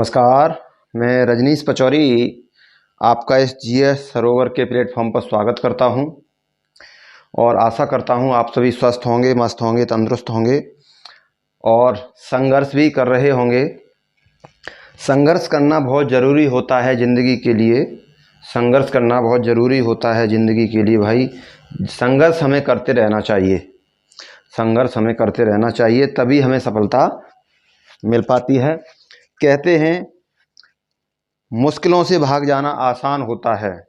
नमस्कार, मैं रजनीश पचौरी आपका इस जीएस सरोवर के प्लेटफॉर्म पर स्वागत करता हूं और आशा करता हूं आप सभी स्वस्थ होंगे, मस्त होंगे, तंदुरुस्त होंगे और संघर्ष भी कर रहे होंगे। संघर्ष करना बहुत ज़रूरी होता है ज़िंदगी के लिए। संघर्ष करना बहुत ज़रूरी होता है ज़िंदगी के लिए भाई। संघर्ष हमें करते रहना चाहिए। संघर्ष हमें करते रहना चाहिए, तभी हमें सफलता मिल पाती है। कहते हैं मुश्किलों से भाग जाना आसान होता है।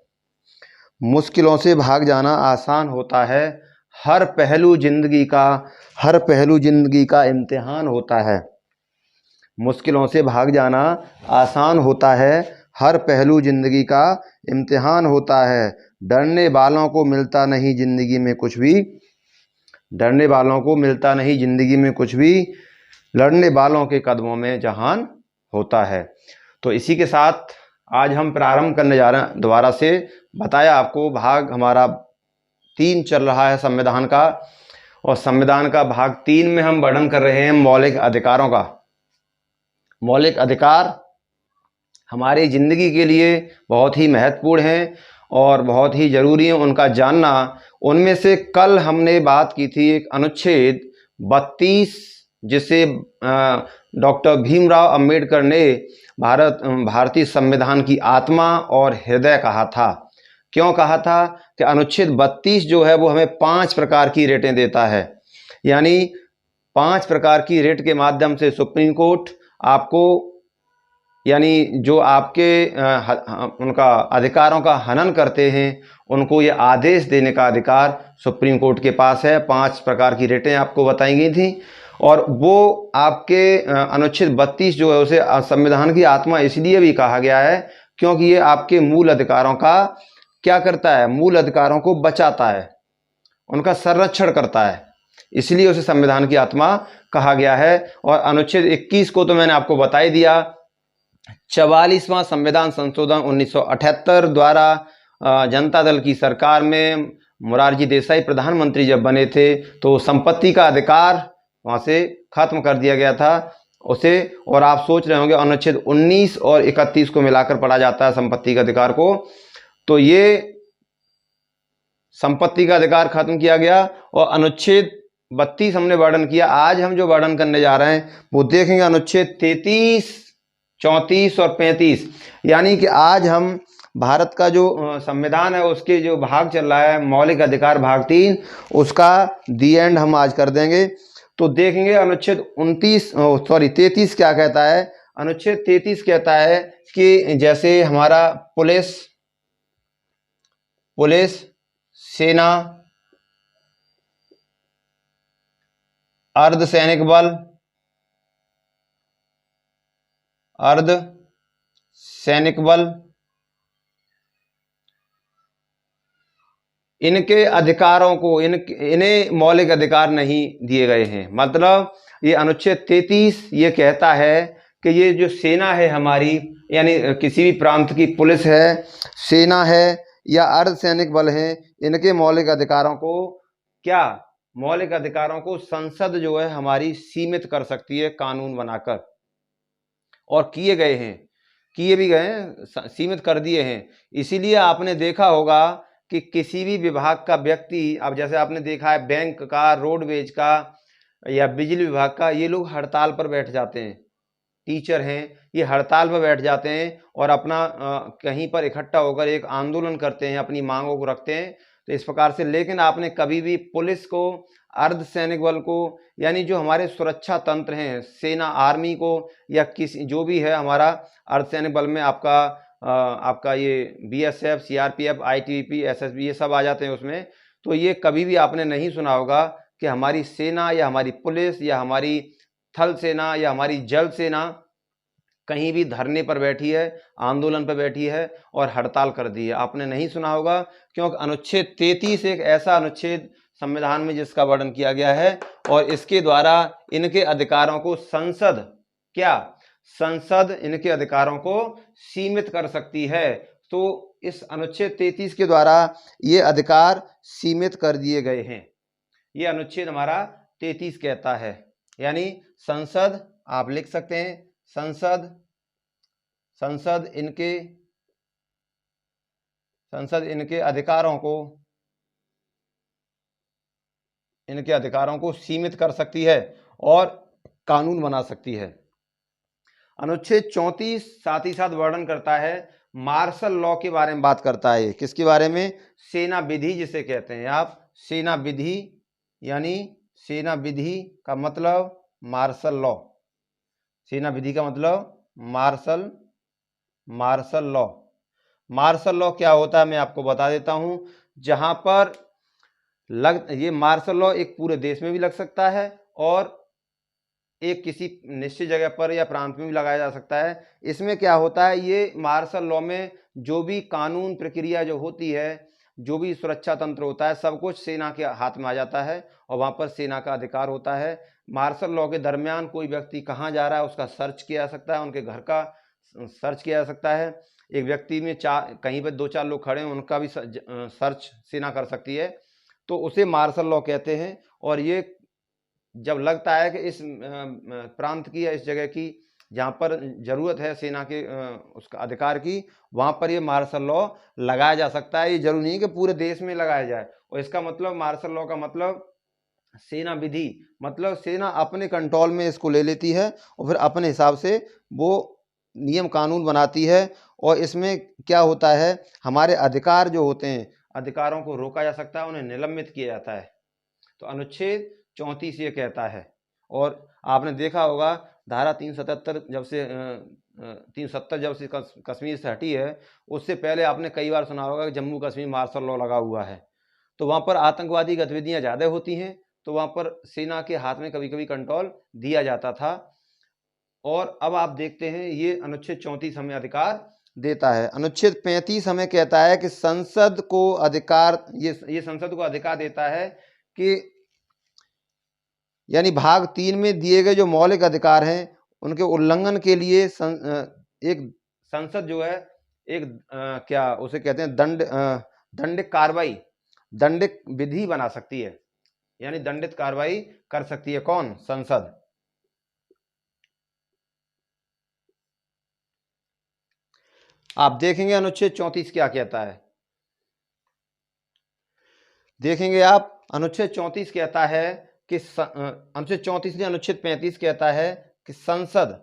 मुश्किलों से भाग जाना आसान होता है। हर पहलू ज़िंदगी का इम्तिहान होता है। मुश्किलों से भाग जाना आसान होता है। हर पहलू ज़िंदगी का इम्तिहान होता है। डरने वालों को मिलता नहीं ज़िंदगी में कुछ भी। डरने वालों को मिलता नहीं ज़िंदगी में कुछ भी। लड़ने वालों के कदमों में जहान होता है। तो इसी के साथ आज हम प्रारंभ करने जा रहे हैं। दोबारा से बताया आपको, भाग हमारा 3 चल रहा है संविधान का, और संविधान का भाग 3 में हम वर्णन कर रहे हैं मौलिक अधिकारों का। मौलिक अधिकार हमारी ज़िंदगी के लिए बहुत ही महत्वपूर्ण हैं और बहुत ही ज़रूरी है उनका जानना। उनमें से कल हमने बात की थी एक अनुच्छेद 32, जिसे डॉक्टर भीमराव अंबेडकर ने भारतीय संविधान की आत्मा और हृदय कहा था। क्यों कहा था? कि अनुच्छेद 32 जो है वो हमें 5 प्रकार की रेटें देता है। यानी 5 प्रकार की रेट के माध्यम से सुप्रीम कोर्ट आपको, यानी जो आपके उनका अधिकारों का हनन करते हैं, उनको ये आदेश देने का अधिकार सुप्रीम कोर्ट के पास है। 5 प्रकार की रेटें आपको बताई गई थी, और वो आपके अनुच्छेद 32 जो है उसे संविधान की आत्मा इसलिए भी कहा गया है क्योंकि ये आपके मूल अधिकारों का क्या करता है? मूल अधिकारों को बचाता है, उनका संरक्षण करता है, इसलिए उसे संविधान की आत्मा कहा गया है। और अनुच्छेद 21 को तो मैंने आपको बता ही दिया। 44वां संविधान संशोधन 1978 द्वारा जनता दल की सरकार में मोरारजी देसाई प्रधानमंत्री जब बने थे तो संपत्ति का अधिकार वहाँ से खत्म कर दिया गया था उसे। और आप सोच रहे होंगे अनुच्छेद 19 और 31 को मिलाकर पढ़ा जाता है संपत्ति का अधिकार को, तो ये संपत्ति का अधिकार खत्म किया गया। और अनुच्छेद 32 हमने वर्णन किया। आज हम जो वर्णन करने जा रहे हैं वो देखेंगे अनुच्छेद 33, 34 और 35। यानी कि आज हम भारत का जो संविधान है उसके जो भाग चल रहा है मौलिक अधिकार भाग 3, उसका दी एंड हम आज कर देंगे। तो देखेंगे अनुच्छेद 33 क्या कहता है। अनुच्छेद 33 कहता है कि जैसे हमारा पुलिस, सेना, अर्धसैनिक बल, अर्धसैनिक बल, इनके अधिकारों को इन्हें मौलिक अधिकार नहीं दिए गए हैं। मतलब ये अनुच्छेद 33 ये कहता है कि ये जो सेना है हमारी, यानी किसी भी प्रांत की पुलिस है, सेना है या अर्धसैनिक बल है, इनके मौलिक अधिकारों को क्या, मौलिक अधिकारों को संसद जो है हमारी सीमित कर सकती है कानून बनाकर। और किए गए हैं, किए भी गए हैं, सीमित कर दिए हैं। इसीलिए आपने देखा होगा कि किसी भी विभाग का व्यक्ति, अब जैसे आपने देखा है बैंक का, रोडवेज का या बिजली विभाग का, ये लोग हड़ताल पर बैठ जाते हैं। टीचर हैं, ये हड़ताल पर बैठ जाते हैं और अपना कहीं पर इकट्ठा होकर एक आंदोलन करते हैं, अपनी मांगों को रखते हैं। तो इस प्रकार से, लेकिन आपने कभी भी पुलिस को, अर्धसैनिक बल को, यानी जो हमारे सुरक्षा तंत्र हैं, सेना, आर्मी को, या किसी जो भी है हमारा अर्धसैनिक बल में आपका ये बीएसएफ, सीआरपीएफ, आईटीबीपी, एसएसबी, ये सब आ जाते हैं उसमें। तो ये कभी भी आपने नहीं सुना होगा कि हमारी सेना या हमारी पुलिस या हमारी थल सेना या हमारी जल सेना कहीं भी धरने पर बैठी है, आंदोलन पर बैठी है और हड़ताल कर दी है। आपने नहीं सुना होगा, क्योंकि अनुच्छेद 33 एक ऐसा अनुच्छेद संविधान में जिसका वर्णन किया गया है, और इसके द्वारा इनके अधिकारों को संसद इनके अधिकारों को सीमित कर सकती है। तो इस अनुच्छेद 33 के द्वारा ये अधिकार सीमित कर दिए गए हैं। ये अनुच्छेद हमारा 33 कहता है, यानी संसद, आप लिख सकते हैं संसद संसद इनके अधिकारों को सीमित कर सकती है और कानून बना सकती है। अनुच्छेद 34 साथ ही साथ वर्णन करता है मार्शल लॉ के बारे में, बात करता है। किसके बारे में? सेना विधि जिसे कहते हैं आप, सेना विधि, यानी सेना विधि का मतलब मार्शल लॉ। सेना विधि का मतलब मार्शल लॉ। मार्शल लॉ क्या होता है मैं आपको बता देता हूं। जहां पर ये मार्शल लॉ एक पूरे देश में भी लग सकता है और एक किसी निश्चित जगह पर या प्रांत में भी लगाया जा सकता है। इसमें क्या होता है, ये मार्शल लॉ में जो भी कानून प्रक्रिया जो होती है, जो भी सुरक्षा तंत्र होता है, सब कुछ सेना के हाथ में आ जाता है और वहाँ पर सेना का अधिकार होता है। मार्शल लॉ के दरमियान कोई व्यक्ति कहाँ जा रहा है उसका सर्च किया जा सकता है, उनके घर का सर्च किया जा सकता है। एक व्यक्ति में कहीं पर 2-4 लोग खड़े हैं उनका भी सर्च सेना कर सकती है, तो उसे मार्शल लॉ कहते हैं। और ये जब लगता है कि इस प्रांत की या इस जगह की जहाँ पर जरूरत है सेना के उसका अधिकार की, वहाँ पर ये मार्शल लॉ लगाया जा सकता है। ये जरूरी नहीं कि पूरे देश में लगाया जाए। और इसका मतलब मार्शल लॉ का मतलब सेना विधि, मतलब सेना अपने कंट्रोल में इसको ले लेती है और फिर अपने हिसाब से वो नियम कानून बनाती है। और इसमें क्या होता है, हमारे अधिकार जो होते हैं, अधिकारों को रोका जा सकता है, उन्हें निलंबित किया जाता है। तो अनुच्छेद 34 ये कहता है। और आपने देखा होगा धारा 377 जब से कश्मीर से हटी है, उससे पहले आपने कई बार सुना होगा कि जम्मू कश्मीर मार्शल लॉ लगा हुआ है। तो वहाँ पर आतंकवादी गतिविधियाँ ज़्यादा होती हैं, तो वहाँ पर सेना के हाथ में कभी कभी कंट्रोल दिया जाता था। और अब आप देखते हैं ये अनुच्छेद 34 हमें अधिकार देता है। अनुच्छेद 35 हमें कहता है कि संसद को अधिकार, ये संसद को अधिकार देता है कि यानी भाग 3 में दिए गए जो मौलिक अधिकार हैं उनके उल्लंघन के लिए एक संसद जो है एक क्या उसे कहते हैं दंडिक कार्रवाई, दंडिक विधि बना सकती है, यानी दंडित कार्रवाई कर सकती है। कौन? संसद। आप देखेंगे अनुच्छेद 34 क्या कहता है, देखेंगे आप। अनुच्छेद 34 कहता है कि अनुच्छेद 34 ने अनुच्छेद 35 कहता है कि संसद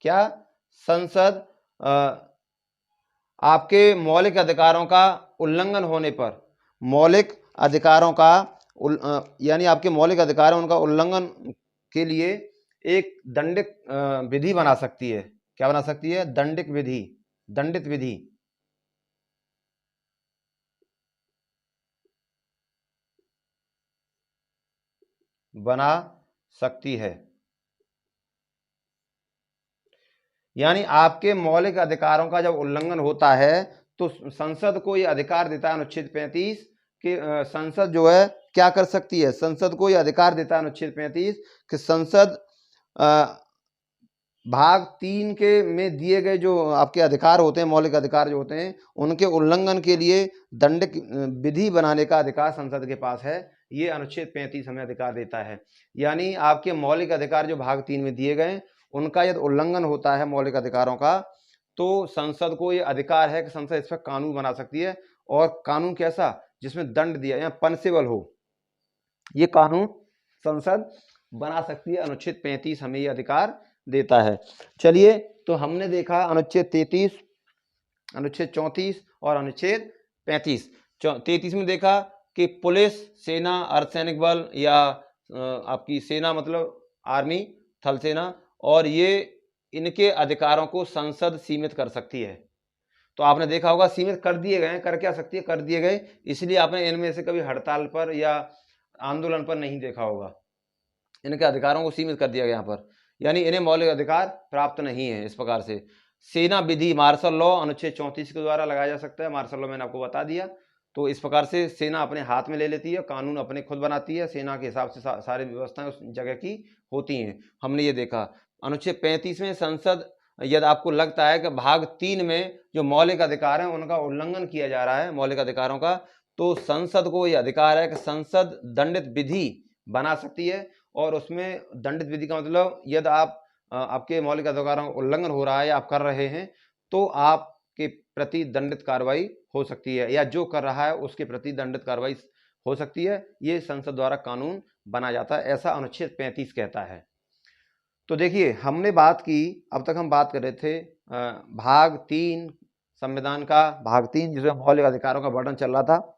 क्या, संसद आपके मौलिक अधिकारों का उल्लंघन होने पर, मौलिक अधिकारों का यानी आपके मौलिक अधिकार हैं उनका उल्लंघन के लिए एक दंडित विधि बना सकती है। क्या बना सकती है? दंडित विधि, दंडित विधि बना सकती है। यानी आपके मौलिक अधिकारों का जब उल्लंघन होता है तो संसद को यह अधिकार देता है अनुच्छेद 35 कि संसद जो है क्या कर सकती है, संसद को यह अधिकार देता है अनुच्छेद 35 कि संसद भाग 3 के में दिए गए जो आपके अधिकार होते हैं, मौलिक अधिकार जो होते हैं, उनके उल्लंघन के लिए दंडित विधि बनाने का अधिकार संसद के पास है। ये अनुच्छेद 35 हमें अधिकार देता है। यानी आपके मौलिक अधिकार जो भाग 3 में दिए गए उनका यदि उल्लंघन होता है मौलिक अधिकारों का, तो संसद को ये अधिकार है कि संसद इस पर कानून बना सकती है। और कानून कैसा? जिसमें दंड दिया या पनिशेबल हो, ये कानून संसद बना सकती है। अनुच्छेद 35 हमें ये अधिकार देता है। चलिए, तो हमने देखा अनुच्छेद 33, अनुच्छेद 34 और अनुच्छेद 35। 33 में देखा कि पुलिस, सेना, अर्धसैनिक बल या आपकी सेना मतलब आर्मी, थल सेना, और ये इनके अधिकारों को संसद सीमित कर सकती है। तो आपने देखा होगा सीमित कर दिए गए, कर क्या सकती है? कर दिए गए, इसलिए आपने इनमें से कभी हड़ताल पर या आंदोलन पर नहीं देखा होगा। इनके अधिकारों को सीमित कर दिया गया यहाँ पर, यानी इन्हें मौलिक अधिकार प्राप्त नहीं है। इस प्रकार से सेना विधि मार्शल लॉ अनुच्छेद 34 के द्वारा लगाया जा सकता है। मार्शल लॉ मैंने आपको बता दिया। तो इस प्रकार से सेना अपने हाथ में ले लेती है, कानून अपने खुद बनाती है, सेना के हिसाब से सारी व्यवस्थाएं उस जगह की होती हैं। हमने ये देखा। अनुच्छेद 35 में संसद, यदि आपको लगता है कि भाग 3 में जो मौलिक अधिकार हैं उनका उल्लंघन किया जा रहा है, मौलिक अधिकारों का, तो संसद को यह अधिकार है कि संसद दंडित विधि बना सकती है। और उसमें दंडित विधि का मतलब यदि आपके मौलिक अधिकारों का उल्लंघन हो रहा है या आप कर रहे हैं, तो आपके प्रति दंडित कार्रवाई हो सकती है, या जो कर रहा है उसके प्रति दंडित कार्रवाई हो सकती है। ये संसद द्वारा कानून बना जाता है, ऐसा अनुच्छेद 35 कहता है। तो देखिए, हमने बात की, अब तक हम बात कर रहे थे भाग 3 संविधान का, भाग 3 जिसमें मौलिक अधिकारों का वर्णन चल रहा था,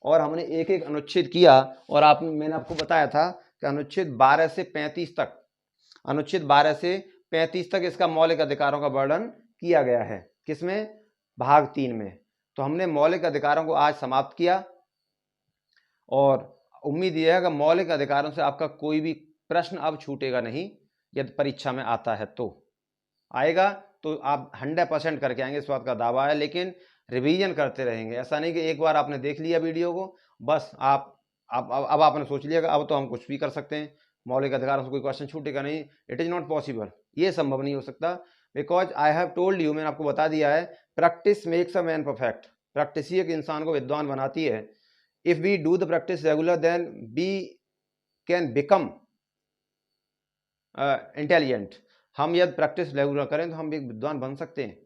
और हमने एक एक अनुच्छेद किया, और मैंने आपको बताया था कि अनुच्छेद 12 से 35 तक, अनुच्छेद 12 से 35 तक इसका मौलिक अधिकारों का वर्णन किया गया है। किसमें? भाग 3 में। तो हमने मौलिक अधिकारों को आज समाप्त किया, और उम्मीद यह है कि मौलिक अधिकारों से आपका कोई भी प्रश्न अब छूटेगा नहीं। यदि परीक्षा में आता है तो आएगा, तो आप 100% करके आएंगे, इस बात का दावा है। लेकिन रिवीजन करते रहेंगे, ऐसा नहीं कि एक बार आपने देख लिया वीडियो को बस अब आपने सोच लिया कि अब तो हम कुछ भी कर सकते हैं, मौलिक अधिकारों से कोई क्वेश्चन छूटेगा नहीं। इट इज़ नॉट पॉसिबल, ये संभव नहीं हो सकता। Because I have told you, मैंने आपको बता दिया है, practice makes a man perfect. Practice ही एक इंसान को विद्वान बनाती है। If we do the practice regular then we can become intelligent. हम यदि प्रैक्टिस रेगुलर करें तो हम एक विद्वान बन सकते हैं।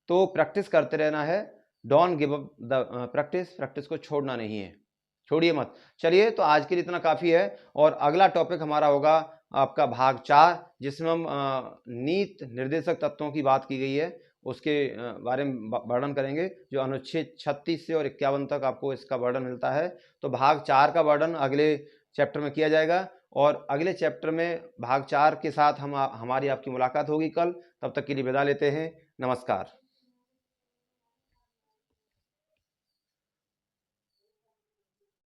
तो प्रैक्टिस करते रहना है, don't give up the practice को छोड़ना नहीं है, छोड़िए मत। चलिए, तो आज के लिए इतना काफ़ी है, और अगला टॉपिक हमारा होगा आपका भाग 4, जिसमें हम नीति निर्देशक तत्वों की बात की गई है, उसके बारे में वर्णन करेंगे, जो अनुच्छेद 36 से और 51 तक आपको इसका वर्णन मिलता है। तो भाग 4 का वर्णन अगले चैप्टर में किया जाएगा, और अगले चैप्टर में भाग 4 के साथ हमारी आपकी मुलाकात होगी कल। तब तक के लिए विदा लेते हैं, नमस्कार।